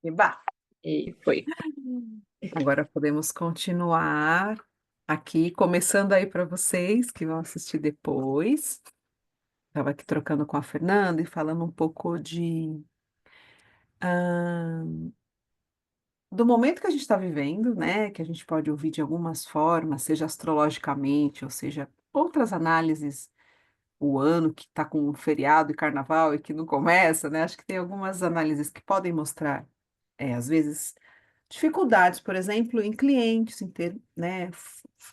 Eba! E foi. Agora podemos continuar aqui, começando aí para vocês que vão assistir depois. Estava aqui trocando com a Fernanda e falando um pouco ah, do momento que a gente está vivendo, né? Que a gente pode ouvir de algumas formas, seja astrologicamente, ou seja, outras análises, o ano que está com feriado e carnaval e que não começa, né? Acho que tem algumas análises que podem mostrar, às vezes dificuldades, por exemplo, em clientes, em ter, né,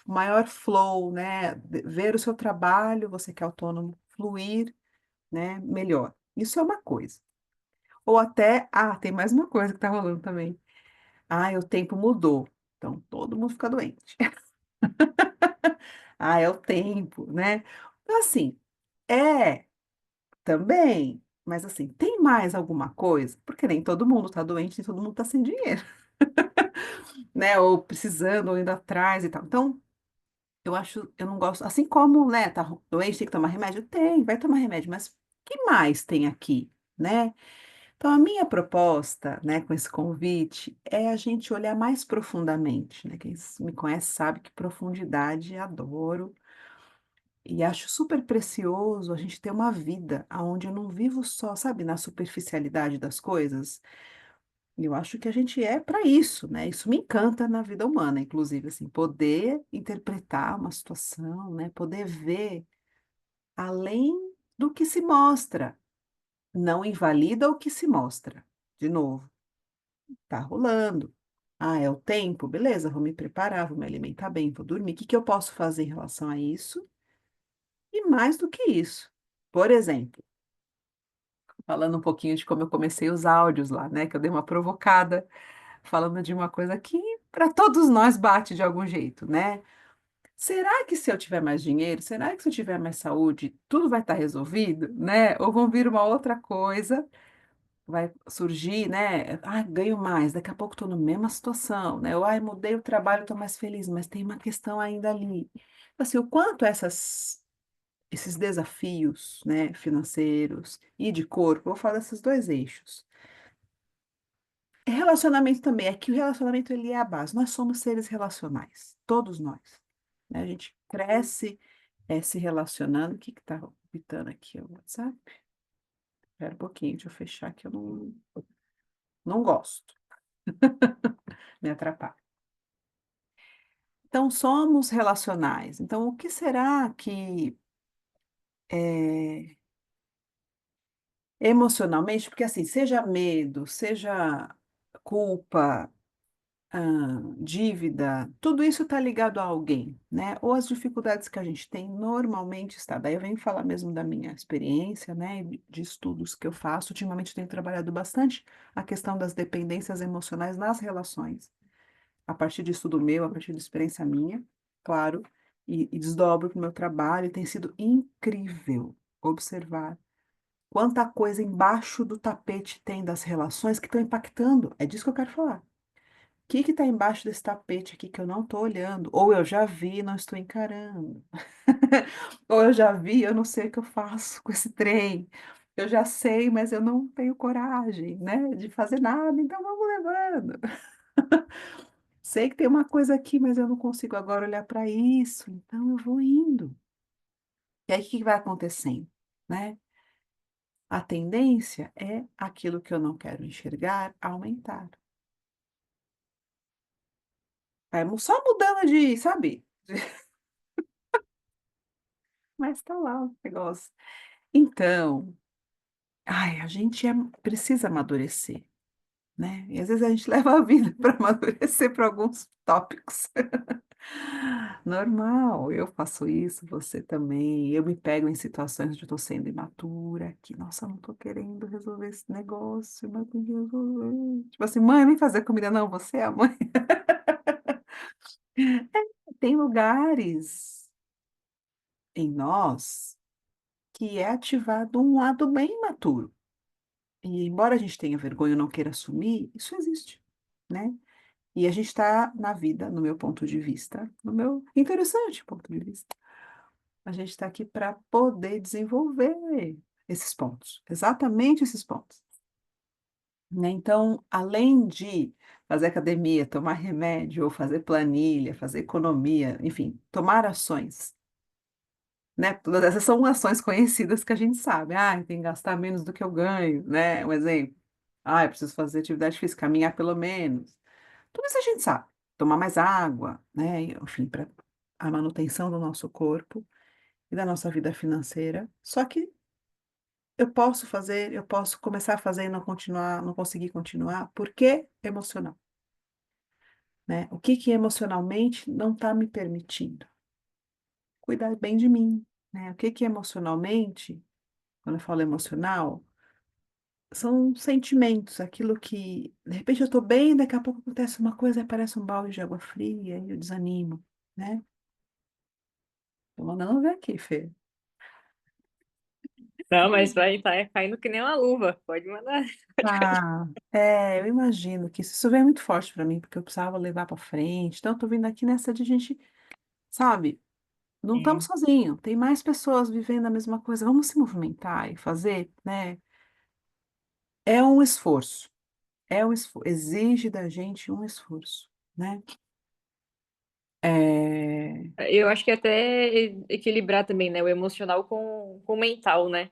maior flow, né, ver o seu trabalho, você que é autônomo, fluir, né, melhor. Isso é uma coisa. Ou até, tem mais uma coisa que está rolando também. O tempo mudou. Então, todo mundo fica doente. É o tempo, né? Então, assim, é também, mas assim, tem mais alguma coisa? Porque nem todo mundo está doente, nem todo mundo está sem dinheiro, né? Ou precisando, ou indo atrás e tal. Então, eu não gosto, assim como, né, tá doente, tem que tomar remédio? Tem, vai tomar remédio, mas o que mais tem aqui, né? Então, a minha proposta, né, com esse convite, é a gente olhar mais profundamente, né? Quem me conhece sabe que profundidade adoro e acho super precioso a gente ter uma vida onde eu não vivo só, sabe, na superficialidade das coisas. Eu acho que a gente é para isso, né? Isso me encanta na vida humana, inclusive, assim, poder interpretar uma situação, né? Poder ver além do que se mostra, não invalida o que se mostra. De novo, tá rolando. É o tempo, beleza, vou me preparar, vou me alimentar bem, vou dormir. O que que eu posso fazer em relação a isso? E mais do que isso, por exemplo, falando um pouquinho de como eu comecei os áudios lá, né? Que eu dei uma provocada, falando de uma coisa que para todos nós bate de algum jeito, né? Será que se eu tiver mais dinheiro, será que se eu tiver mais saúde, tudo vai estar resolvido, né? Ou vão vir uma outra coisa, vai surgir, né? Ganho mais, daqui a pouco estou na mesma situação, né? Ou, mudei o trabalho, estou mais feliz, mas tem uma questão ainda ali. Assim, o quanto esses desafios, né, financeiros e de corpo, eu vou falar desses dois eixos. Relacionamento também, é que o relacionamento ele é a base. Nós somos seres relacionais, todos nós, né? A gente cresce se relacionando. O que está pitando aqui? O WhatsApp? Espera um pouquinho, deixa eu fechar que eu não gosto, me atrapalha. Então, somos relacionais. Então, o que será que emocionalmente, porque assim, seja medo, seja culpa, dívida, tudo isso está ligado a alguém, né? Ou as dificuldades que a gente tem normalmente está. Daí eu venho falar mesmo da minha experiência, né? E de estudos que eu faço. Ultimamente eu tenho trabalhado bastante a questão das dependências emocionais nas relações. A partir de estudo meu, a partir de experiência minha, claro, e desdobro para o meu trabalho, e tem sido incrível observar quanta coisa embaixo do tapete tem das relações que estão impactando. É disso que eu quero falar. O que está embaixo desse tapete aqui que eu não estou olhando? Ou eu já vi e não estou encarando. Ou eu já vi, eu não sei o que eu faço com esse trem. Eu já sei, mas eu não tenho coragem, né, de fazer nada, então vamos levando. Sei que tem uma coisa aqui, mas eu não consigo agora olhar para isso, então eu vou indo. E aí o que que vai acontecendo, né? A tendência é aquilo que eu não quero enxergar aumentar. Só mudando de, sabe? Mas tá lá o negócio. Então, a gente precisa amadurecer, né? E às vezes a gente leva a vida para amadurecer para alguns tópicos. Normal, eu faço isso, você também. Eu me pego em situações onde eu estou sendo imatura, que, nossa, eu não estou querendo resolver esse negócio, mas tem que resolver. Tipo assim, mãe, vem fazer comida. Não, você é a mãe. Tem lugares em nós que é ativado um lado bem imaturo. E embora a gente tenha vergonha e não queira assumir, isso existe, né? E a gente está na vida, no meu ponto de vista, no meu interessante ponto de vista, a gente está aqui para poder desenvolver esses pontos, exatamente esses pontos. né? Então, além de fazer academia, tomar remédio, ou fazer planilha, fazer economia, enfim, tomar ações, né? Todas essas são ações conhecidas que a gente sabe. Ah, tem que gastar menos do que eu ganho, né? Um exemplo. Ah, eu preciso fazer atividade física, caminhar pelo menos. Tudo isso a gente sabe. Tomar mais água, né? Enfim, para a manutenção do nosso corpo e da nossa vida financeira. Só que eu posso fazer, eu posso começar a fazer e não continuar, não conseguir continuar, porque emocional, né? O que que emocionalmente não está me permitindo cuidar bem de mim, né? O que que emocionalmente, quando eu falo emocional, são sentimentos, aquilo que, de repente eu estou bem, daqui a pouco acontece uma coisa, aí aparece um balde de água fria e eu desanimo, né? Tô mandando ver aqui, Fê. Não, mas vai estar caindo que nem uma luva. Pode mandar. Ah, eu imagino que isso vem muito forte para mim, porque eu precisava levar para frente. Então, eu tô vindo aqui nessa de gente, sabe? Não estamos É. sozinhos, tem mais pessoas vivendo a mesma coisa. Vamos se movimentar e fazer, né? É um esforço, exige da gente um esforço, né? É, Eu acho que até equilibrar também, né? O emocional com o mental, né?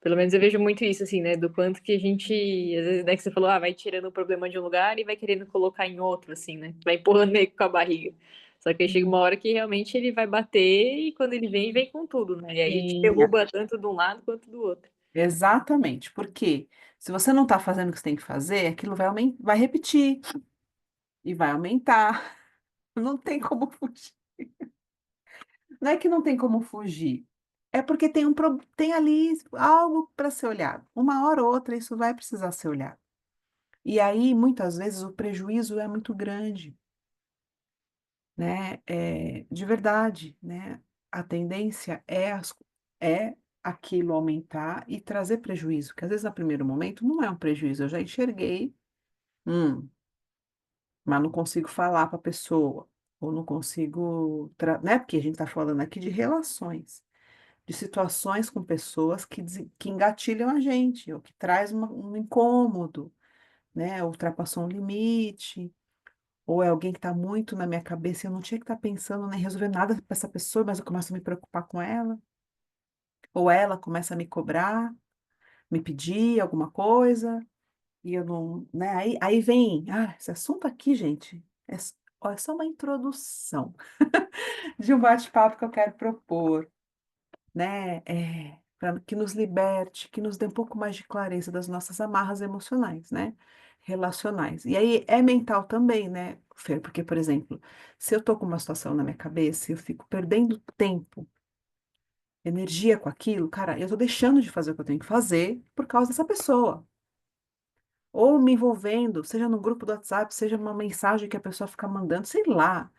Pelo menos eu vejo muito isso, assim, né? Do quanto que a gente, às vezes, né, que você falou, vai tirando o problema de um lugar e vai querendo colocar em outro, assim, né? Vai empurrando meio que com a barriga. Só que aí chega uma hora que realmente ele vai bater e quando ele vem, vem com tudo, né? E aí a gente sim, derruba tanto de um lado quanto do outro. exatamente, porque se você não está fazendo o que você tem que fazer, aquilo vai repetir e vai aumentar. Não tem como fugir. Não é que não tem como fugir, é porque tem ali algo para ser olhado. Uma hora ou outra isso vai precisar ser olhado. E aí, muitas vezes, o prejuízo é muito grande, né? De verdade, né? A tendência é aquilo aumentar e trazer prejuízo, que às vezes, no primeiro momento, não é um prejuízo. Eu já enxerguei, hum, mas não consigo falar para a pessoa, ou não consigo, né? Porque a gente está falando aqui de relações. De situações com pessoas que engatilham a gente, ou que traz um incômodo, né? Ultrapassou um limite, ou é alguém que está muito na minha cabeça e eu não tinha que estar pensando nem resolver nada para essa pessoa, mas eu começo a me preocupar com ela, ou ela começa a me cobrar, me pedir alguma coisa, e eu não, né? Aí vem, esse assunto aqui, gente, ó, é só uma introdução de um bate-papo que eu quero propor, né? Para que nos liberte, que nos dê um pouco mais de clareza das nossas amarras emocionais, né? Relacionais. E aí é mental também, né, Fer? Porque, por exemplo, se eu tô com uma situação na minha cabeça e eu fico perdendo tempo, energia com aquilo, cara, eu tô deixando de fazer o que eu tenho que fazer por causa dessa pessoa. Ou me envolvendo, seja no grupo do WhatsApp, seja uma mensagem que a pessoa fica mandando, sei lá.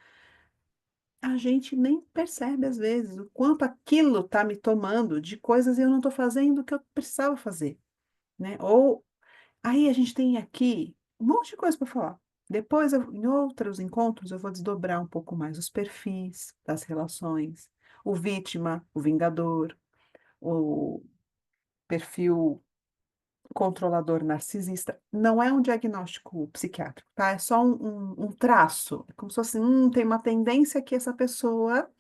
A gente nem percebe às vezes o quanto aquilo está me tomando de coisas e eu não estou fazendo o que eu precisava fazer, né? Ou aí a gente tem aqui um monte de coisa para falar. Depois, em outros encontros, eu vou desdobrar um pouco mais os perfis das relações, o vítima, o vingador, o perfil controlador narcisista. Não é um diagnóstico psiquiátrico, tá? É só um traço. É como se fosse, tem uma tendência que essa pessoa,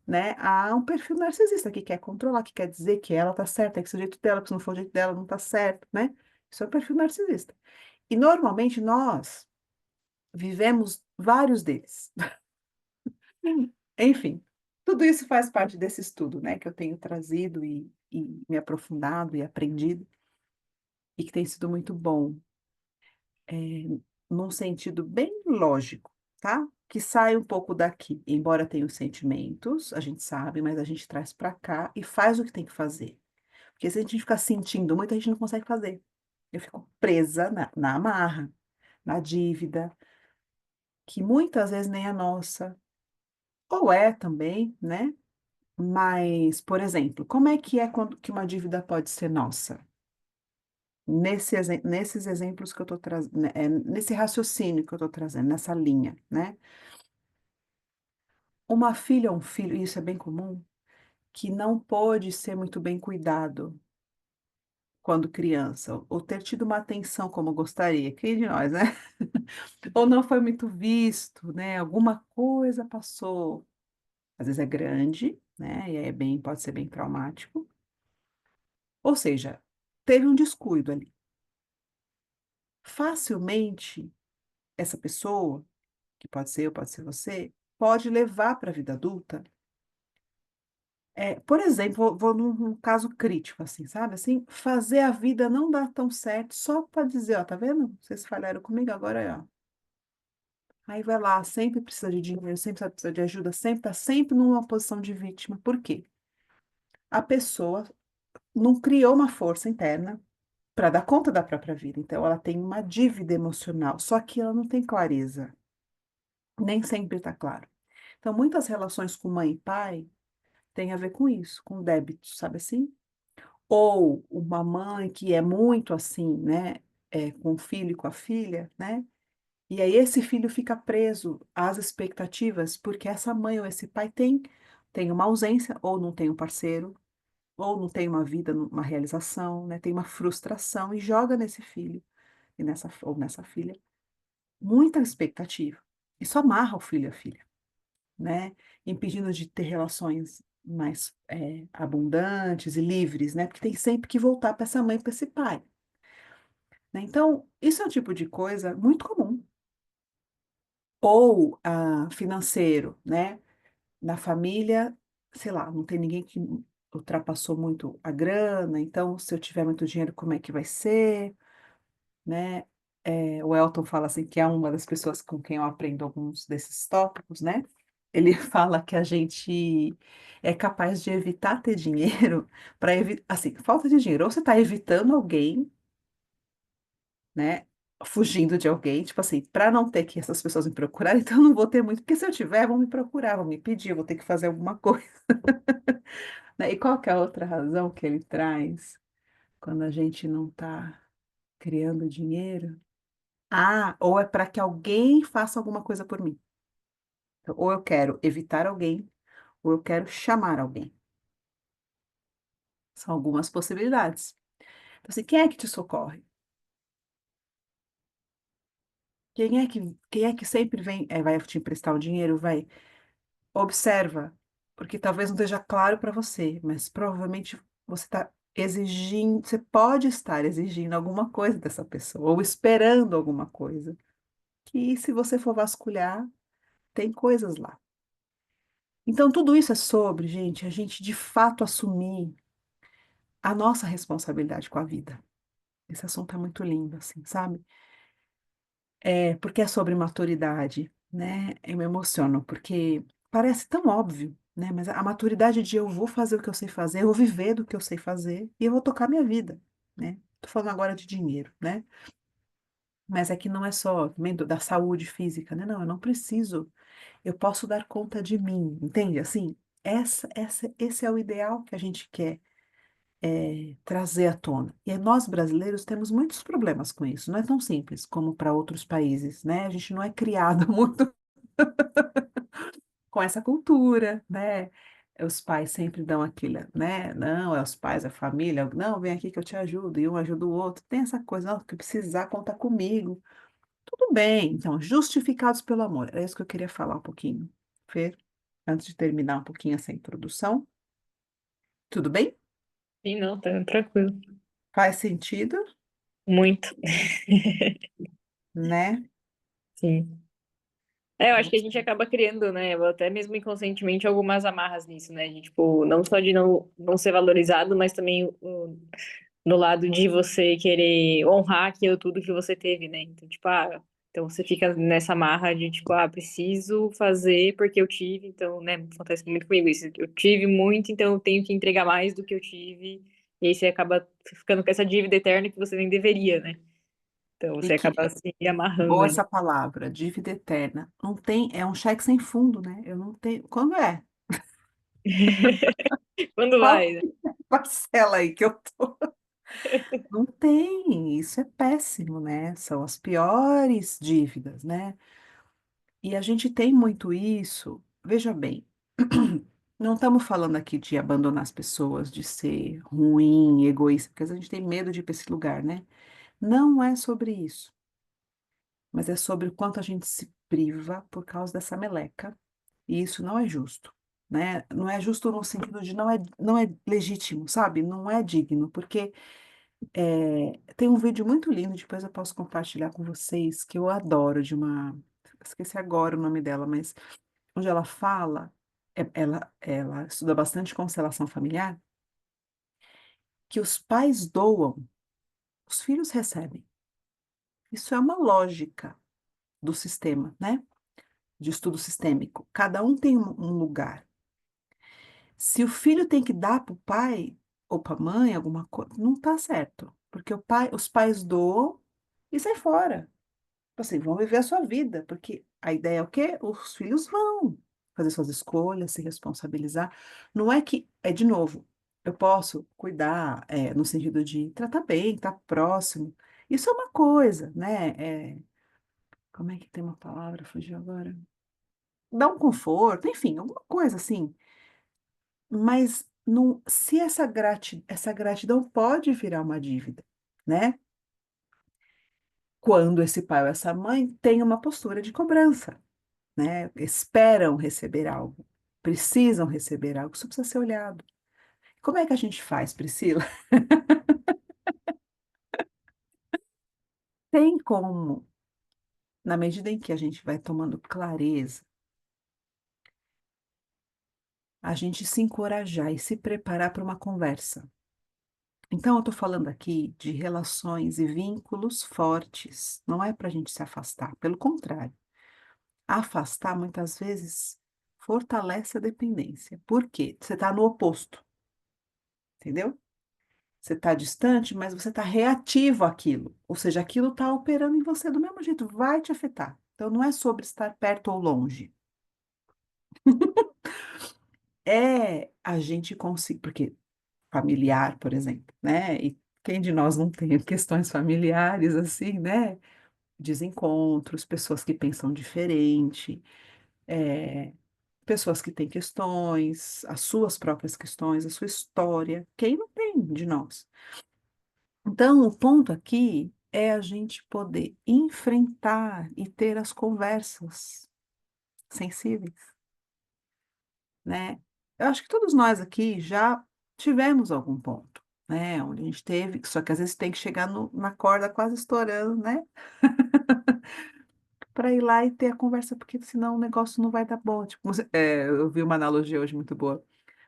né, a um perfil narcisista que quer controlar, que quer dizer que ela tá certa, que esse é o jeito dela, que se não for o jeito dela, não tá certo, né? Isso é o perfil narcisista. E normalmente nós vivemos vários deles. Enfim, tudo isso faz parte desse estudo, né, que eu tenho trazido e me aprofundado e aprendido, e que tem sido muito bom, é, num sentido bem lógico, tá? Que sai um pouco daqui, embora tenha os sentimentos, a gente sabe, mas a gente traz para cá e faz o que tem que fazer. Porque se a gente ficar sentindo muito, a gente não consegue fazer. Eu fico presa na amarra, na dívida, que muitas vezes nem é nossa, ou é também, né? Mas, por exemplo, como é que quando que uma dívida pode ser nossa? Nesses exemplos que eu estou trazendo, nesse raciocínio que eu estou trazendo, nessa linha, né? Uma filha ou um filho, e isso é bem comum, que não pôde ser muito bem cuidado quando criança, ou ter tido uma atenção como gostaria, quem de nós, né? Ou não foi muito visto, né? Alguma coisa passou. Às vezes é grande, né? E aí pode ser bem traumático. Ou seja, teve um descuido ali. Facilmente, essa pessoa, que pode ser eu, pode ser você, pode levar para a vida adulta. Por exemplo, vou num caso crítico, assim, sabe? Assim, fazer a vida não dar tão certo só para dizer, ó, tá vendo? Vocês falharam comigo, agora ó. Aí vai lá, sempre precisa de dinheiro, sempre precisa de ajuda, sempre tá sempre numa posição de vítima. Por quê? A pessoa não criou uma força interna para dar conta da própria vida. Então, ela tem uma dívida emocional, só que ela não tem clareza. Nem sempre está claro. Então, muitas relações com mãe e pai têm a ver com isso, com débito, sabe assim? Ou uma mãe que é muito assim, né? Com o filho e com a filha, né? E aí esse filho fica preso às expectativas, porque essa mãe ou esse pai tem uma ausência, ou não tem um parceiro, ou não tem uma vida, uma realização, né? Tem uma frustração e joga nesse filho e nessa filha muita expectativa. Isso amarra o filho e a filha, né? Impedindo de ter relações mais abundantes e livres, né? Porque tem sempre que voltar para essa mãe, para esse pai, né? Então, isso é um tipo de coisa muito comum. Ou financeiro, né? Na família, sei lá, não tem ninguém que ultrapassou muito a grana, então se eu tiver muito dinheiro, como é que vai ser, né? O Elton fala assim que é uma das pessoas com quem eu aprendo alguns desses tópicos, né? Ele fala que a gente é capaz de evitar ter dinheiro para evitar, assim, falta de dinheiro, ou você está evitando alguém, né? Fugindo de alguém, tipo assim, para não ter que essas pessoas me procurarem, então eu não vou ter muito, porque se eu tiver, vão me procurar, vão me pedir, eu vou ter que fazer alguma coisa, né? E qual que é a outra razão que ele traz quando a gente não está criando dinheiro? Ah, ou é para que alguém faça alguma coisa por mim. Então, ou eu quero evitar alguém, ou eu quero chamar alguém. São algumas possibilidades. Então, assim, quem é que te socorre? Quem é que sempre vem, vai te emprestar o dinheiro, vai observa, porque talvez não esteja claro para você, mas provavelmente você está exigindo, você pode estar exigindo alguma coisa dessa pessoa, ou esperando alguma coisa, que se você for vasculhar, tem coisas lá. Então, tudo isso é sobre, gente, a gente de fato assumir a nossa responsabilidade com a vida. Esse assunto é muito lindo, assim, sabe? Porque é sobre maturidade, né? Eu me emociono, porque parece tão óbvio, né? Mas a maturidade de eu vou fazer o que eu sei fazer, eu vou viver do que eu sei fazer e eu vou tocar minha vida, né? Tô falando agora de dinheiro, né? Mas é que não é só também da saúde física, né? Não, eu não preciso, eu posso dar conta de mim, entende? Assim, esse é o ideal que a gente quer trazer à tona. E nós brasileiros temos muitos problemas com isso. Não é tão simples como para outros países, né? A gente não é criado muito com essa cultura, né? Os pais sempre dão aquilo, né? Não, é os pais, a família. Não, vem aqui que eu te ajudo, e um ajuda o outro. Tem essa coisa, não, que precisar, conta comigo. Tudo bem, então, justificados pelo amor. É isso que eu queria falar um pouquinho, Fer, antes de terminar um pouquinho essa introdução. Tudo bem? Sim, não, tá tranquilo. Faz sentido, Muito. né? Sim. Eu acho que a gente acaba criando, né, até mesmo inconscientemente, algumas amarras nisso, né? De, tipo, não só de não ser valorizado, mas também no lado de você querer honrar aquilo tudo que você teve, né? Então, tipo, então você fica nessa amarra de, tipo, preciso fazer porque eu tive, então, né, acontece muito comigo isso. Eu tive muito, então eu tenho que entregar mais do que eu tive, e aí você acaba ficando com essa dívida eterna que você nem deveria, né? Então E você que acaba se amarrando boa ali. essa palavra, dívida eterna. Não tem, é um cheque sem fundo, né? Eu não tenho. Quando é? Quando Qual vai, né? parcela aí que eu tô? Não tem, isso é péssimo, né? São as piores dívidas, né? E a gente tem muito isso. Veja bem, não estamos falando aqui de abandonar as pessoas, de ser ruim, egoísta, porque a gente tem medo de ir para esse lugar, né? Não é sobre isso, mas é sobre o quanto a gente se priva por causa dessa meleca. E isso não é justo, né? Não é justo no sentido de não é legítimo, sabe? Não é digno, porque tem um vídeo muito lindo, depois eu posso compartilhar com vocês, que eu adoro, de uma. Esqueci agora o nome dela, mas onde ela fala, ela estuda bastante constelação familiar, que os pais doam, os filhos recebem. Isso é uma lógica do sistema, né? De estudo sistêmico. Cada um tem um lugar. Se o filho tem que dar para o pai ou para a mãe alguma coisa, não está certo. Porque os pais doam e sai fora. Tipo assim, vão viver a sua vida, porque a ideia é o quê? Os filhos vão fazer suas escolhas, se responsabilizar. Não é que, de novo, eu posso cuidar, no sentido de tratar bem, estar próximo. Isso é uma coisa, né? Como é que tem uma palavra? Fugiu agora. Dar um conforto, enfim, alguma coisa assim. Mas não, se essa gratidão pode virar uma dívida, né? Quando esse pai ou essa mãe tem uma postura de cobrança, né? Esperam receber algo, precisam receber algo, isso precisa ser olhado. Como é que a gente faz, Priscila? Tem como, na medida em que a gente vai tomando clareza, a gente se encorajar e se preparar para uma conversa. Então, eu estou falando aqui de relações e vínculos fortes, não é para a gente se afastar, pelo contrário. Afastar, muitas vezes, fortalece a dependência. Por quê? Você está no oposto, entendeu? Você está distante, mas você está reativo àquilo. Ou seja, aquilo está operando em você do mesmo jeito, vai te afetar. Então, não é sobre estar perto ou longe. É a gente conseguir, porque familiar, por exemplo, né? E quem de nós não tem questões familiares assim, né? Desencontros, pessoas que pensam diferente, é, pessoas que têm questões, as suas próprias questões, a sua história. Quem não tem de nós? Então, o ponto aqui é a gente poder enfrentar e ter as conversas sensíveis, né? Eu acho que todos nós aqui já tivemos algum ponto, né? Onde a gente teve, só que às vezes tem que chegar na corda quase estourando, né? Para ir lá e ter a conversa, porque senão o negócio não vai dar bom. Tipo, eu vi uma analogia hoje muito boa.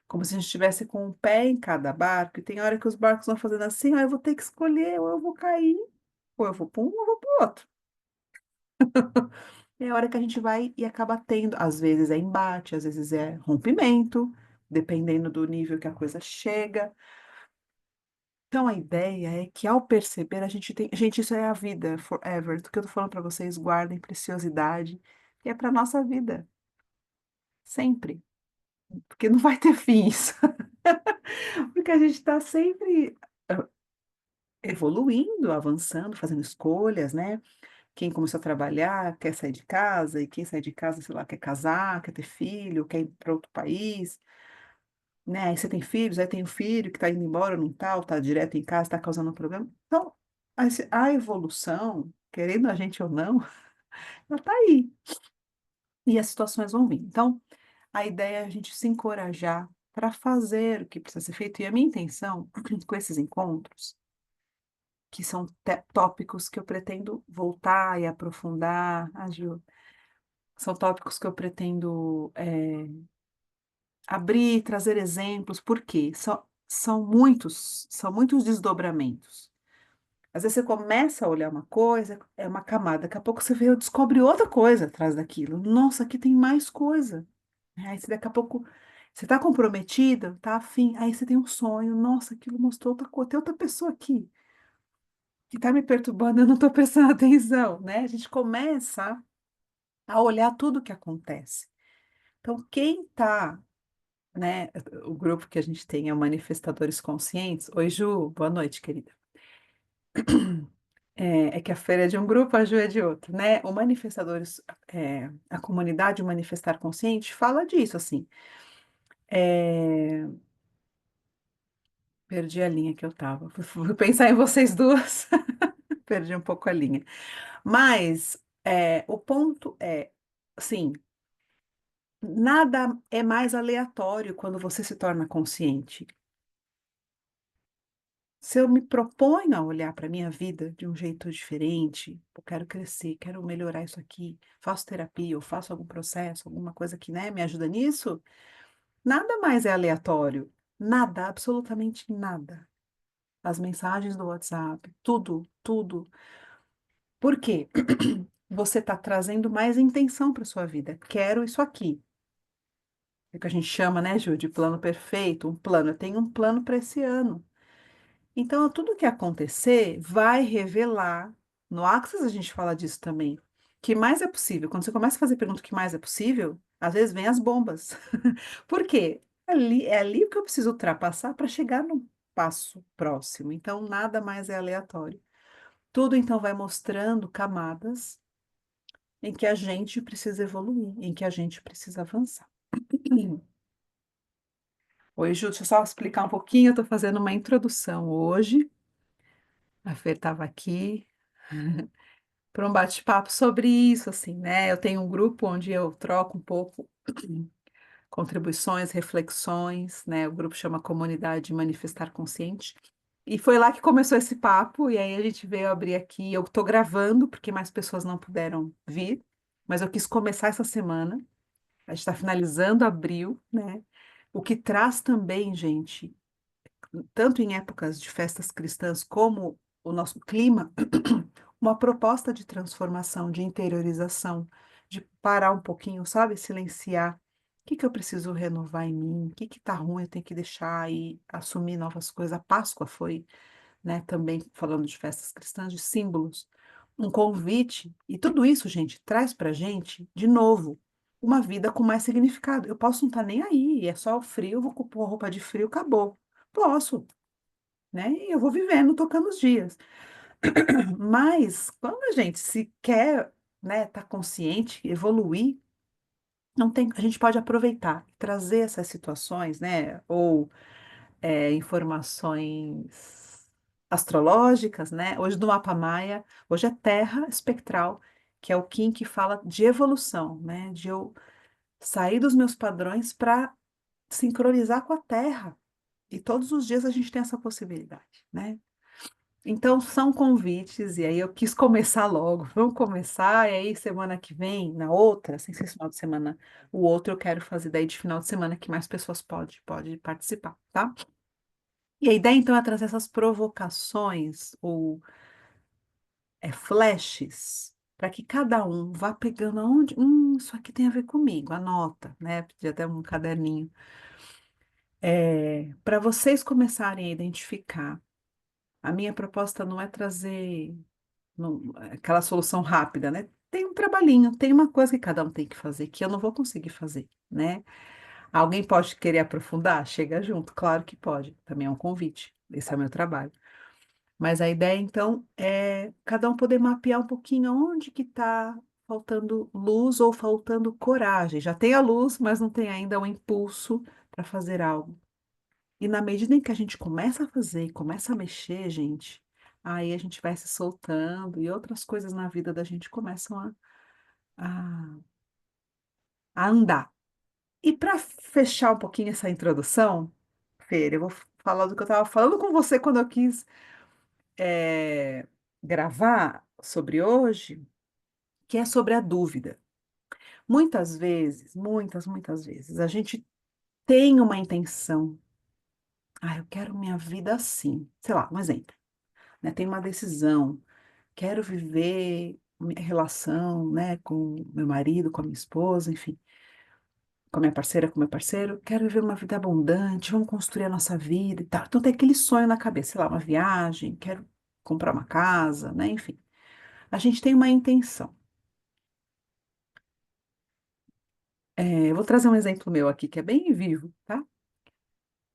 Como se a gente estivesse com um pé em cada barco, e tem hora que os barcos vão fazendo assim, ó, eu vou ter que escolher, ou eu vou cair, ou eu vou para um, ou eu vou para o outro. É a hora que a gente vai e acaba tendo, às vezes é embate, às vezes é rompimento, dependendo do nível que a coisa chega. Então a ideia é que ao perceber, a gente tem. Gente, isso é a vida, forever. Do que eu tô falando para vocês, guardem preciosidade, que é para nossa vida, sempre. Porque não vai ter fim isso. Porque a gente está sempre evoluindo, avançando, fazendo escolhas, né? Quem começou a trabalhar quer sair de casa, e quem sai de casa, sei lá, quer casar, quer ter filho, quer ir para outro país, né? Aí você tem filhos, aí tem o filho que está indo embora, não está, ou está direto em casa, está causando um problema. Então, a evolução, querendo a gente ou não, ela está aí. E as situações vão vir. Então, a ideia é a gente se encorajar para fazer o que precisa ser feito. E a minha intenção com esses encontros, que são tópicos que eu pretendo voltar e aprofundar, Ju, são tópicos que eu pretendo abrir, trazer exemplos, porque são muitos desdobramentos. Às vezes você começa a olhar uma coisa, é uma camada, daqui a pouco você vê, descobre outra coisa atrás daquilo. Nossa, aqui tem mais coisa. Aí você, daqui a pouco você está comprometida, tá afim, aí você tem um sonho, nossa, aquilo mostrou outra coisa, tem outra pessoa aqui que está me perturbando, eu não estou prestando atenção, né? A gente começa a olhar tudo o que acontece. Então, quem está, né? O grupo que a gente tem é o Manifestadores Conscientes. Oi, Ju, boa noite, querida. É que a feira é de um grupo, a Ju é de outro, né? O Manifestadores, a comunidade Manifestar Consciente fala disso, assim. É, perdi a linha que eu tava. Fui pensar em vocês duas, perdi um pouco a linha. Mas o ponto é, sim, nada é mais aleatório quando você se torna consciente. Se eu me proponho a olhar para a minha vida de um jeito diferente, eu quero crescer, quero melhorar isso aqui, faço terapia, ou faço algum processo, alguma coisa que, né, me ajuda nisso, nada mais é aleatório. Nada, absolutamente nada. As mensagens do WhatsApp, tudo, tudo. Por quê? Você está trazendo mais intenção para sua vida. Quero isso aqui. É o que a gente chama, né, Ju, de plano perfeito, um plano. Eu tenho um plano para esse ano. Então, tudo que acontecer vai revelar. No Axis a gente fala disso também. O que mais é possível? Quando você começa a fazer pergunta o que mais é possível, às vezes vem as bombas. Por quê? É ali que eu preciso ultrapassar para chegar no passo próximo. Então, nada mais é aleatório. Tudo então vai mostrando camadas em que a gente precisa evoluir, em que a gente precisa avançar. Oi, Ju, deixa eu só explicar um pouquinho. Eu estou fazendo uma introdução hoje. A Fer estava aqui para um bate-papo sobre isso, assim, né? Eu tenho um grupo onde eu troco um pouco contribuições, reflexões, né? O grupo chama Comunidade Manifestar Consciente. E foi lá que começou esse papo, e aí a gente veio abrir aqui. Eu estou gravando, porque mais pessoas não puderam vir, mas eu quis começar essa semana. A gente está finalizando abril, né? O que traz também, gente, tanto em épocas de festas cristãs como o nosso clima, uma proposta de transformação, de interiorização, de parar um pouquinho, sabe? Silenciar. O que que eu preciso renovar em mim? O que que tá ruim, eu tenho que deixar e assumir novas coisas. A Páscoa foi, né, também falando de festas cristãs, de símbolos, um convite. E tudo isso, gente, traz pra gente, de novo, uma vida com mais significado. Eu posso não estar nem aí, é só o frio, eu vou pôr roupa de frio, acabou. Posso, né? E eu vou vivendo, tocando os dias. Mas quando a gente se quer, né, tá consciente, evoluir, não tem, a gente pode aproveitar, trazer essas situações, né, ou informações astrológicas, né? Hoje no Mapa Maia, hoje é Terra espectral, que é o Kim que fala de evolução, né? De eu sair dos meus padrões para sincronizar com a Terra. E todos os dias a gente tem essa possibilidade, né? Então, são convites, e aí eu quis começar logo. Vamos começar, e aí semana que vem, na outra, sem ser esse final de semana, o outro eu quero fazer daí de final de semana que mais pessoas pode participar, tá? E a ideia, então, é trazer essas provocações ou flashes, para que cada um vá pegando aonde, isso aqui tem a ver comigo, anota, né? Pedir até um caderninho. Para vocês começarem a identificar. A minha proposta não é trazer aquela solução rápida, né? Tem um trabalhinho, tem uma coisa que cada um tem que fazer que eu não vou conseguir fazer, né? Alguém pode querer aprofundar? Chega junto, claro que pode. Também é um convite. Esse é o meu trabalho. Mas a ideia, então, é cada um poder mapear um pouquinho onde que está faltando luz ou faltando coragem. Já tem a luz, mas não tem ainda o impulso para fazer algo. E na medida em que a gente começa a fazer, começa a mexer, gente, aí a gente vai se soltando e outras coisas na vida da gente começam a, a andar. E para fechar um pouquinho essa introdução, Fer, eu vou falar do que eu estava falando com você quando eu quis eh, gravar sobre hoje, que é sobre a dúvida. Muitas vezes, muitas vezes, a gente tem uma intenção. Ah, eu quero minha vida assim. Sei lá, um exemplo, né? Tem uma decisão. Quero viver minha relação, né, com meu marido, com a minha esposa, enfim, com a minha parceira, com o meu parceiro. Quero viver uma vida abundante, vamos construir a nossa vida e tal. Então tem aquele sonho na cabeça, sei lá, uma viagem, quero comprar uma casa, né, enfim. A gente tem uma intenção. Eu vou trazer um exemplo meu aqui, que é bem vivo, tá?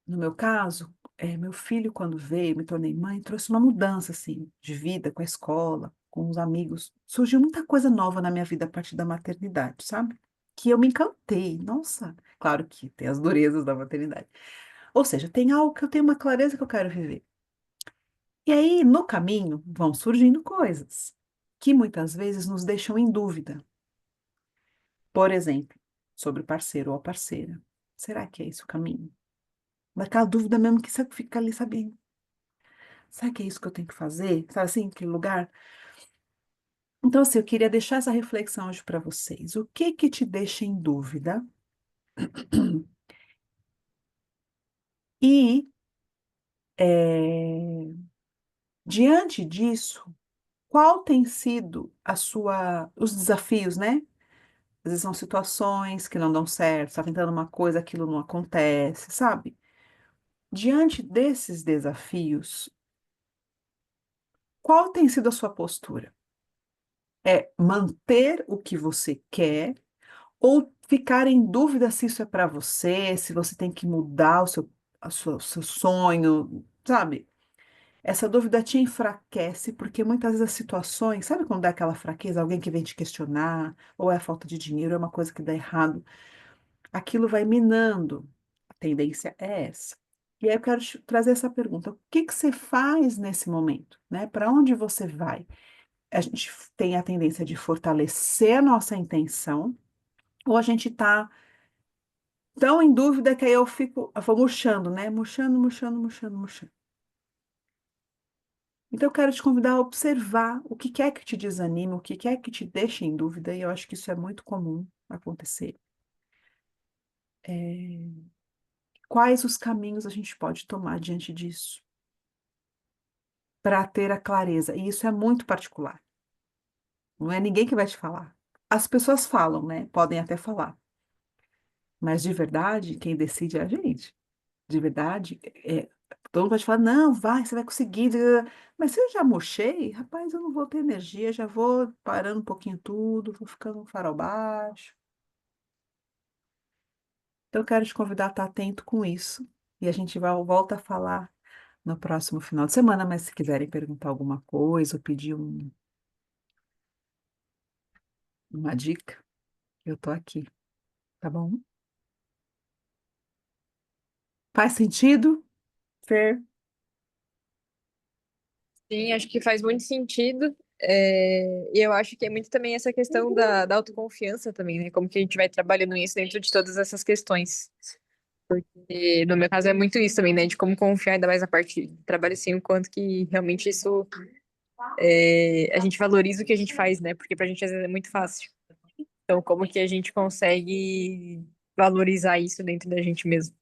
No meu caso, meu filho, quando veio, me tornei mãe, trouxe uma mudança, assim, de vida com a escola, com os amigos. Surgiu muita coisa nova na minha vida a partir da maternidade, sabe? Que eu me encantei. Nossa, Claro que tem as durezas da maternidade. Ou seja, tem algo que eu tenho uma clareza que eu quero viver. E aí, no caminho, vão surgindo coisas que muitas vezes nos deixam em dúvida. Por exemplo, sobre o parceiro ou a parceira. Será que é esse o caminho? Daquela dúvida mesmo que você fica ali, sabe? Será que é isso que eu tenho que fazer? Sabe assim, aquele lugar? Então, assim, eu queria deixar essa reflexão hoje para vocês. O que que te deixa em dúvida? E, diante disso, qual tem sido os desafios, né? Às vezes são situações que não dão certo, você está tentando uma coisa, aquilo não acontece, sabe? Diante desses desafios, qual tem sido a sua postura? É manter o que você quer ou ficar em dúvida se isso é para você, se você tem que mudar o seu sonho, sabe? Essa dúvida te enfraquece, porque muitas vezes as situações, sabe quando dá aquela fraqueza, alguém que vem te questionar, ou é a falta de dinheiro, é uma coisa que dá errado, aquilo vai minando. A tendência é essa. E aí eu quero te trazer essa pergunta: o que que você faz nesse momento, né? Para onde você vai? A gente tem a tendência de fortalecer a nossa intenção, ou a gente está tão em dúvida que aí eu vou murchando, né? Murchando, murchando, murchando, murchando. Então, eu quero te convidar a observar o que é que te desanima, o que é que te deixa em dúvida, e eu acho que isso é muito comum acontecer. É, quais os caminhos a gente pode tomar diante disso para ter a clareza? E isso é muito particular, não é ninguém que vai te falar. As pessoas falam, né? Podem até falar, mas de verdade, quem decide é a gente. De verdade, todo mundo pode falar, não, vai, você vai conseguir. Mas se eu já murchei, rapaz, eu não vou ter energia, já vou parando um pouquinho tudo, vou ficando um farol baixo. Então, eu quero te convidar a estar atento com isso. E a gente volta a falar no próximo final de semana, mas se quiserem perguntar alguma coisa ou pedir uma dica, eu tô aqui, tá bom? Faz sentido, Fer? Sim, acho que faz muito sentido. E eu acho que é muito também essa questão da autoconfiança também, né? Como que a gente vai trabalhando isso dentro de todas essas questões. E no meu caso é muito isso também, né? De como confiar ainda mais na parte de trabalho, assim, o quanto que realmente isso a gente valoriza o que a gente faz, né? Porque pra gente às vezes é muito fácil. Então, como que a gente consegue valorizar isso dentro da gente mesmo?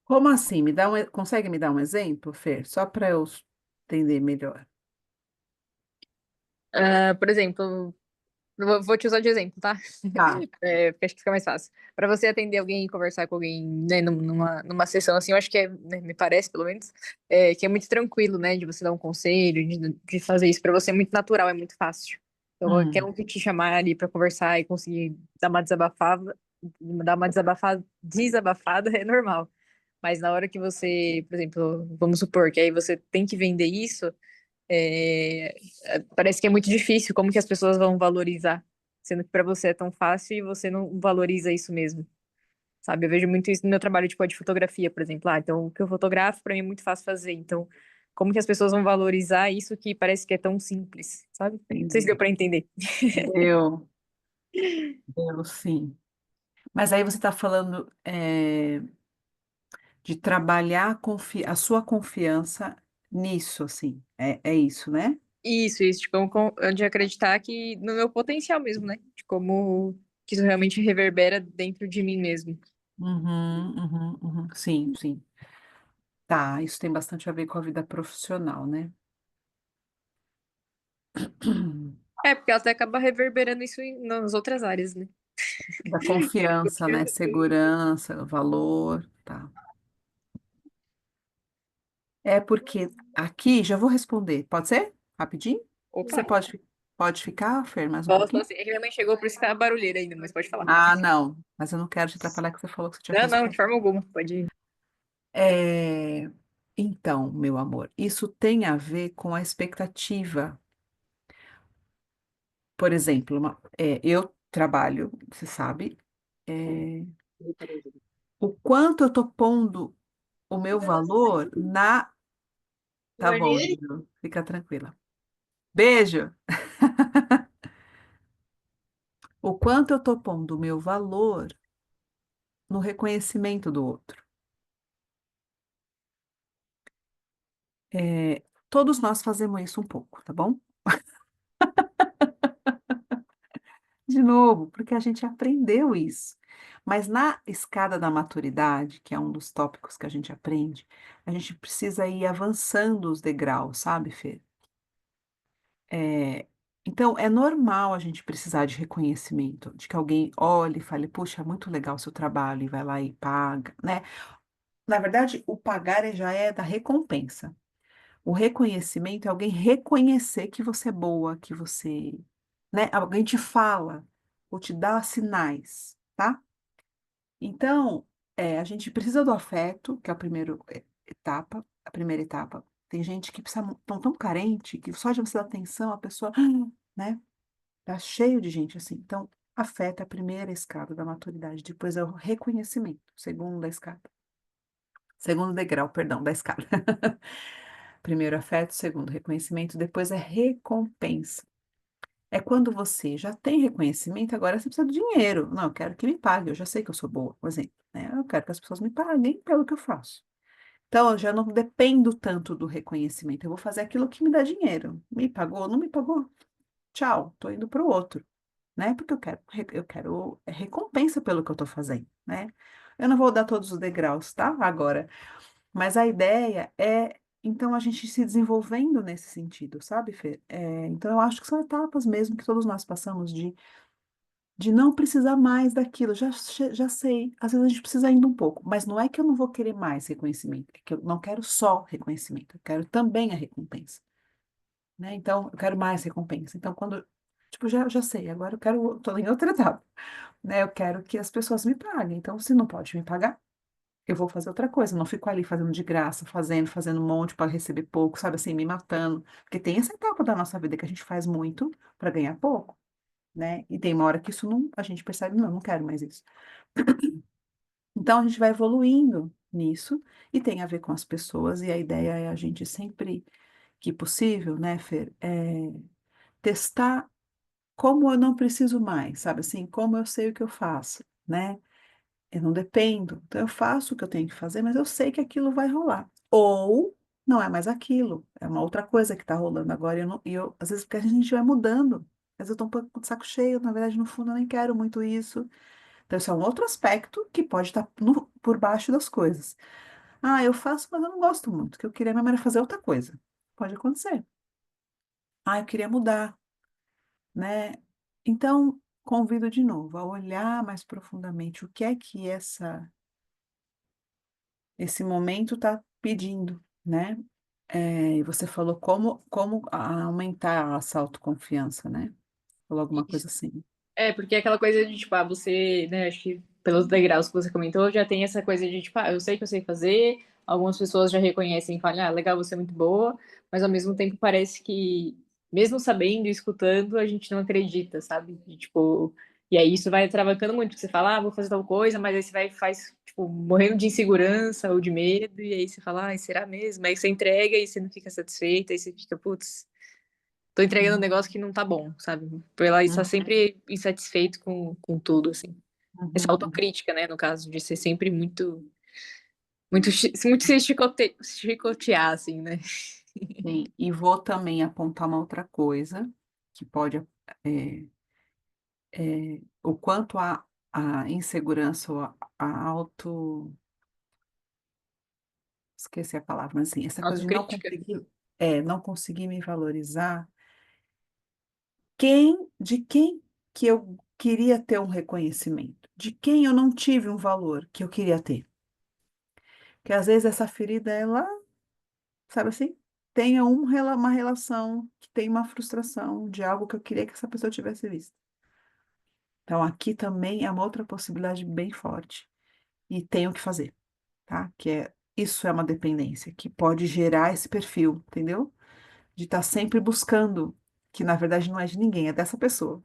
Como assim? Consegue me dar um exemplo, Fer? Só para eu entender melhor. Ah, por exemplo, vou te usar de exemplo, tá? Tá. Porque acho que fica mais fácil. Para você atender alguém e conversar com alguém, né, numa sessão assim, eu acho que né, me parece, pelo menos, que é muito tranquilo, né, de você dar um conselho, de fazer isso para você é muito natural, é muito fácil. Então, qualquer Hum, um que te chamar ali para conversar e conseguir dar uma desabafada é normal. Mas na hora que você, por exemplo, vamos supor que aí você tem que vender isso, é, parece que é muito difícil. Como que as pessoas vão valorizar? Sendo que para você é tão fácil e você não valoriza isso mesmo, sabe? Eu vejo muito isso no meu trabalho, tipo, de fotografia, por exemplo. Ah, então o que eu fotografo para mim é muito fácil fazer. Então, como que as pessoas vão valorizar isso que parece que é tão simples, sabe? Não sei se entendi. deu para entender. Deu, deu sim. Mas aí você está falando de trabalhar a sua confiança nisso, assim. É isso, né? Isso, tipo, de acreditar que no meu potencial mesmo, né? De como que isso realmente reverbera dentro de mim mesmo. Uhum, uhum, uhum. Sim, sim. Tá, isso tem bastante a ver com a vida profissional, né? Porque ela até acaba reverberando isso nas outras áreas, né? Da confiança, né? Segurança, valor, tá. É porque aqui, já vou responder, pode ser? Rapidinho? Você Opa! pode ficar, Fer, mais um Posso, pouquinho? posso. É que minha mãe chegou, por isso que tá barulheira ainda, mas pode falar. Ah, não, mas eu não quero te atrapalhar, que você falou que você tinha Não, coisa não, para de forma alguma. Pode ir. É, então, meu amor, isso tem a ver com a expectativa. Por exemplo, eu trabalho, você sabe, O quanto eu tô pondo o meu valor na. Tá bom, Ju, fica tranquila. Beijo! O quanto eu tô pondo o meu valor no reconhecimento do outro. Todos nós fazemos isso um pouco, tá bom? De novo, porque a gente aprendeu isso. Mas na escada da maturidade, que é um dos tópicos que a gente aprende, a gente precisa ir avançando os degraus, sabe, Fê? É, então, é normal a gente precisar de reconhecimento, de que alguém olhe e fale, puxa, muito legal o seu trabalho, e vai lá e paga, né? Na verdade, o pagar já é da recompensa. O reconhecimento é alguém reconhecer que você é boa, que você, né? Alguém te fala ou te dá sinais, tá? Então, a gente precisa do afeto, que é a primeira etapa, a primeira etapa. Tem gente que precisa tão carente que só de você dar atenção a pessoa, né? Tá cheio de gente assim. Então, afeto é a primeira escada da maturidade. Depois é o reconhecimento, segunda escada. Segundo degrau, perdão, da escada. Primeiro afeto, segundo reconhecimento, depois é recompensa. É quando você já tem reconhecimento, agora você precisa do dinheiro. Não, eu quero que me pague, eu já sei que eu sou boa, por exemplo, né? Eu quero que as pessoas me paguem pelo que eu faço. Então, eu já não dependo tanto do reconhecimento. Eu vou fazer aquilo que me dá dinheiro. Me pagou, não me pagou? Tchau, tô indo para o outro, né? Porque eu quero recompensa pelo que eu tô fazendo, né? Eu não vou dar todos os degraus, tá? Agora. Mas a ideia é, então, a gente se desenvolvendo nesse sentido, sabe, Fê? Então, eu acho que são etapas mesmo que todos nós passamos de não precisar mais daquilo. Já sei, às vezes a gente precisa ainda um pouco, mas não é que eu não vou querer mais reconhecimento, é que eu não quero só reconhecimento, eu quero também a recompensa, né? Então, eu quero mais recompensa. Então, quando, tipo, já sei, agora eu quero, tô em outra etapa, né? Eu quero que as pessoas me paguem. Então, se não pode me pagar, eu vou fazer outra coisa, não fico ali fazendo de graça, fazendo um monte para receber pouco, sabe assim, me matando. Porque tem essa etapa da nossa vida que a gente faz muito para ganhar pouco, né? E tem uma hora que isso não, a gente percebe, não, não quero mais isso. Então a gente vai evoluindo nisso e tem a ver com as pessoas, e a ideia é a gente sempre que possível, né, Fer, testar como eu não preciso mais, sabe assim, como eu sei o que eu faço, né? Eu não dependo. Então, eu faço o que eu tenho que fazer, mas eu sei que aquilo vai rolar. Ou não é mais aquilo, é uma outra coisa que está rolando agora. Às vezes, porque a gente vai mudando. Às vezes eu estou um pouco de saco cheio, na verdade, no fundo, eu nem quero muito isso. Então, isso é um outro aspecto que pode estar por baixo das coisas. Ah, eu faço, mas eu não gosto muito, que eu queria mesmo era fazer outra coisa. Pode acontecer. Ah, eu queria mudar, né? Então, convido de novo a olhar mais profundamente o que é que esse momento está pedindo, né? E você falou como aumentar essa autoconfiança, né? Falou alguma Isso. coisa assim. É, porque é aquela coisa de, tipo, você, né, acho que pelos degraus que você comentou, já tem essa coisa de, tipo, eu sei que eu sei fazer, algumas pessoas já reconhecem e falam, legal, você é muito boa, mas ao mesmo tempo parece que, mesmo sabendo e escutando, a gente não acredita, sabe? E, tipo, e aí isso vai travancando muito, porque você fala, vou fazer tal coisa, mas aí você vai e faz, tipo, morrendo de insegurança ou de medo, e aí você fala, será mesmo? Aí você entrega e você não fica satisfeita, aí você fica, putz, tô entregando um Uhum, negócio que não tá bom, sabe? Por ela estar uhum, sempre insatisfeito com tudo, assim. Essa uhum, uhum. autocrítica, né, no caso, de ser sempre muito se chicotear, assim, né? Sim, e vou também apontar uma outra coisa que pode, o quanto a insegurança ou a auto, esqueci a palavra, mas assim, essa coisa de Autocrítica. não conseguir me valorizar. De quem que eu queria ter um reconhecimento? De quem eu não tive um valor que eu queria ter? Que às vezes essa ferida, ela, sabe assim, tenha uma relação que tem uma frustração de algo que eu queria que essa pessoa tivesse visto. Então, aqui também é uma outra possibilidade bem forte. E tenho que fazer, tá? Isso é uma dependência que pode gerar esse perfil, entendeu? De estar sempre buscando, que na verdade não é de ninguém, é dessa pessoa.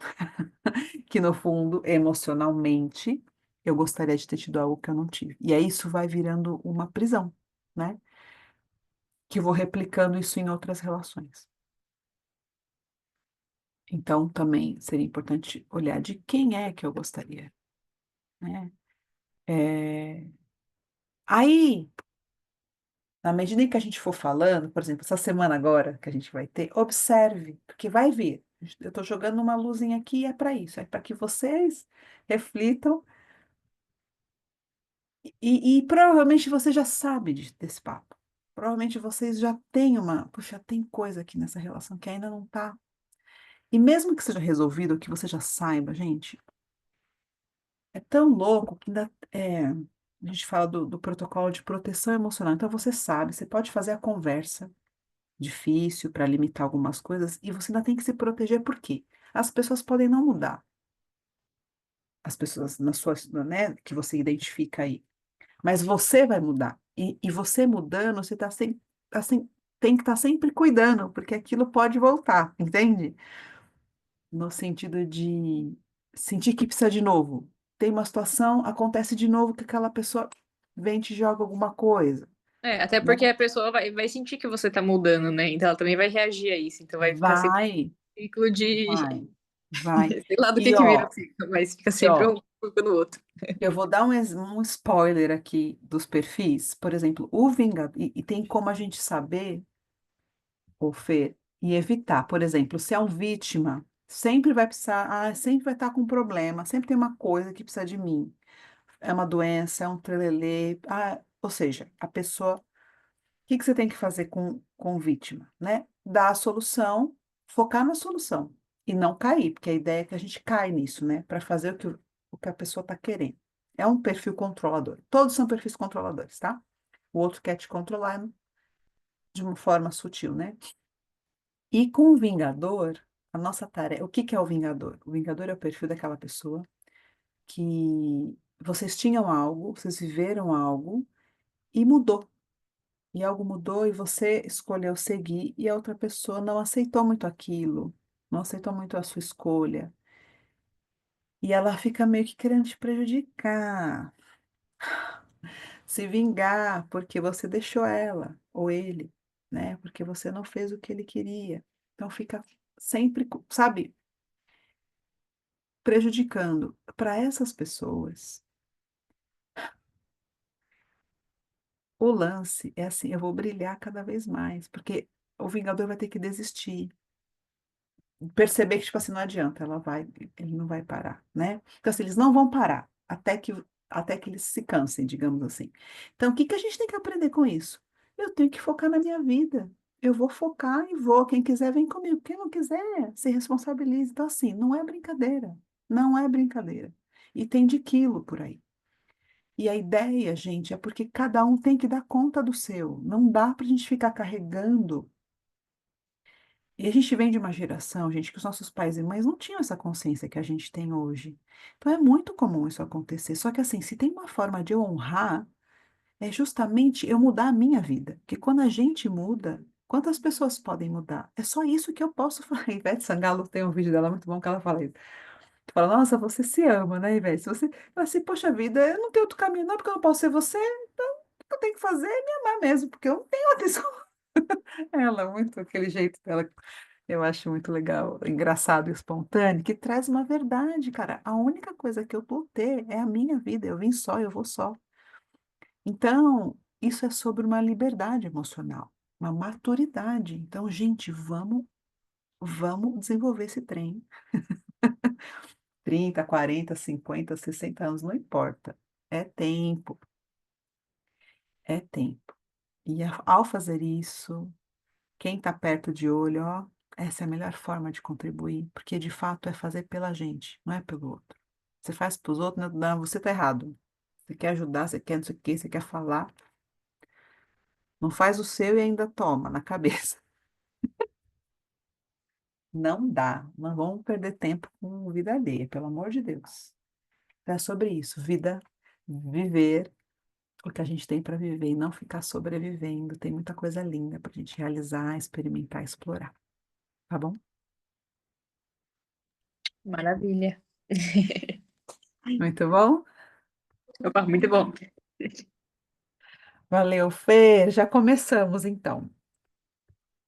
Que no fundo, emocionalmente, Eu gostaria de ter tido algo que eu não tive. E aí isso vai virando uma prisão, né? Que eu vou replicando isso em outras relações. Então, também seria importante olhar de quem é que eu gostaria, né? É, Aí, na medida em que a gente for falando, por exemplo, essa semana agora que a gente vai ter, observe, porque vai vir. Eu estou jogando uma luzinha aqui e é para isso, é para que vocês reflitam e provavelmente você já sabe desse papo. Provavelmente vocês já têm puxa, tem coisa aqui nessa relação que ainda não tá. E mesmo que seja resolvido, que você já saiba, gente, é tão louco que ainda a gente fala do protocolo de proteção emocional. Então você sabe, você pode fazer a conversa difícil para limitar algumas coisas e você ainda tem que se proteger, por quê? As pessoas podem não mudar, as pessoas na sua, né, que você identifica aí, mas você vai mudar. E você mudando, você tem que estar sempre cuidando, porque aquilo pode voltar, entende? No sentido de sentir que precisa de novo. Tem uma situação, acontece de novo que aquela pessoa vem e te joga alguma coisa, É, até né? porque a pessoa vai sentir que você tá mudando, né? Então ela também vai reagir a isso. Então vai ficar sempre Vai, um ciclo de. vai, vai. Sei lá do E que vira o ó, ciclo, mas fica e sempre ó, um colocando o outro. eu vou dar um spoiler aqui dos perfis. Por exemplo, o Vingador, e tem como a gente saber, ô Fê, e evitar. Por exemplo, se é um vítima, sempre vai precisar, sempre vai estar com um problema, sempre tem uma coisa que precisa de mim. É uma doença, é um trelelê, ou seja, a pessoa. O que que você tem que fazer com vítima, né? Dar a solução, focar na solução e não cair, porque a ideia é que a gente cai nisso, né? Para fazer o que a pessoa está querendo. É um perfil controlador. Todos são perfis controladores, tá? O outro quer te controlar de uma forma sutil, né? E com o vingador, a nossa tarefa. O que que é o vingador? O vingador é o perfil daquela pessoa que vocês tinham algo, vocês viveram algo e mudou. E algo mudou e você escolheu seguir e a outra pessoa não aceitou muito aquilo, não aceitou muito a sua escolha. E ela fica meio que querendo te prejudicar, se vingar porque você deixou ela ou ele, né? Porque você não fez o que ele queria. Então fica sempre, sabe, prejudicando. Para essas pessoas, o lance é assim, eu vou brilhar cada vez mais, porque o Vingador vai ter que desistir. Perceber que, tipo assim, não adianta, ele não vai parar, né? Então, assim, eles não vão parar até que eles se cansem, digamos assim. Então, o que que a gente tem que aprender com isso? Eu tenho que focar na minha vida. Eu vou focar e vou. Quem quiser, vem comigo. Quem não quiser, se responsabilize. Então, assim, não é brincadeira. Não é brincadeira. E tem de quilo por aí. E a ideia, gente, é porque cada um tem que dar conta do seu. Não dá para a gente ficar carregando e a gente vem de uma geração, gente, que os nossos pais e mães não tinham essa consciência que a gente tem hoje. Então é muito comum isso acontecer. Só que assim, se tem uma forma de eu honrar, é justamente eu mudar a minha vida. Porque quando a gente muda, quantas pessoas podem mudar? É só isso que eu posso fazer. Ivete Sangalo tem um vídeo dela muito bom que ela fala isso. Tu fala, nossa, você se ama, né, Ivete? Você fala assim, poxa vida, eu não tenho outro caminho, não, porque eu não posso ser você, então o que eu tenho que fazer é me amar mesmo, porque eu não tenho outra escolha. Ela, muito aquele jeito dela. Eu acho muito legal, engraçado e espontâneo, que traz uma verdade, cara. A única coisa que eu vou ter é a minha vida. Eu vim só, eu vou só. Então, isso é sobre uma liberdade emocional, uma maturidade. Então, gente, vamos desenvolver esse trem. 30, 40, 50, 60 anos, não importa. É tempo, é tempo. E ao fazer isso, quem está perto de olho, ó, essa é a melhor forma de contribuir, porque de fato é fazer pela gente, não é pelo outro. Você faz para os outros, não, não, você está errado. Você quer ajudar, você quer não sei o quê, você quer falar, não faz o seu e ainda toma na cabeça. Não dá, não vamos perder tempo com vida alheia, pelo amor de Deus. É sobre isso, vida, viver o que a gente tem para viver e não ficar sobrevivendo. Tem muita coisa linda para a gente realizar, experimentar, explorar, tá bom? Maravilha. Muito bom? Opa, muito bom. Valeu, Fer. Já começamos então.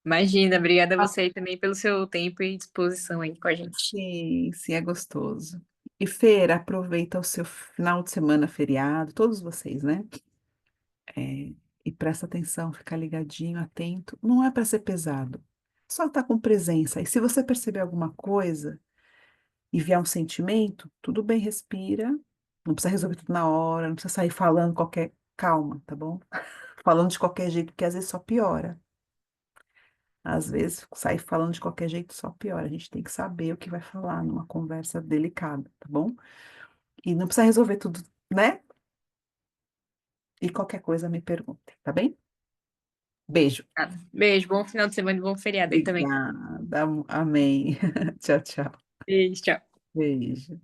Imagina, obrigada a Ah, você aí também pelo seu tempo e disposição aí com a gente. sim, sim, é gostoso. E Fer, aproveita o seu final de semana feriado, todos vocês, né? É, e presta atenção, fica ligadinho, atento. Não é para ser pesado, só tá com presença. E se você perceber alguma coisa e vier um sentimento, tudo bem, respira. Não precisa resolver tudo na hora, não precisa sair falando qualquer. Calma, tá bom? Falando de qualquer jeito, porque às vezes só piora. Às vezes, sair falando de qualquer jeito só piora. A gente tem que saber o que vai falar numa conversa delicada, tá bom? E não precisa resolver tudo, né? E qualquer coisa me pergunte, tá bem? Beijo. Beijo, bom final de semana e bom feriado aí também. Obrigada. Amém. Tchau, tchau. Beijo, tchau. Beijo.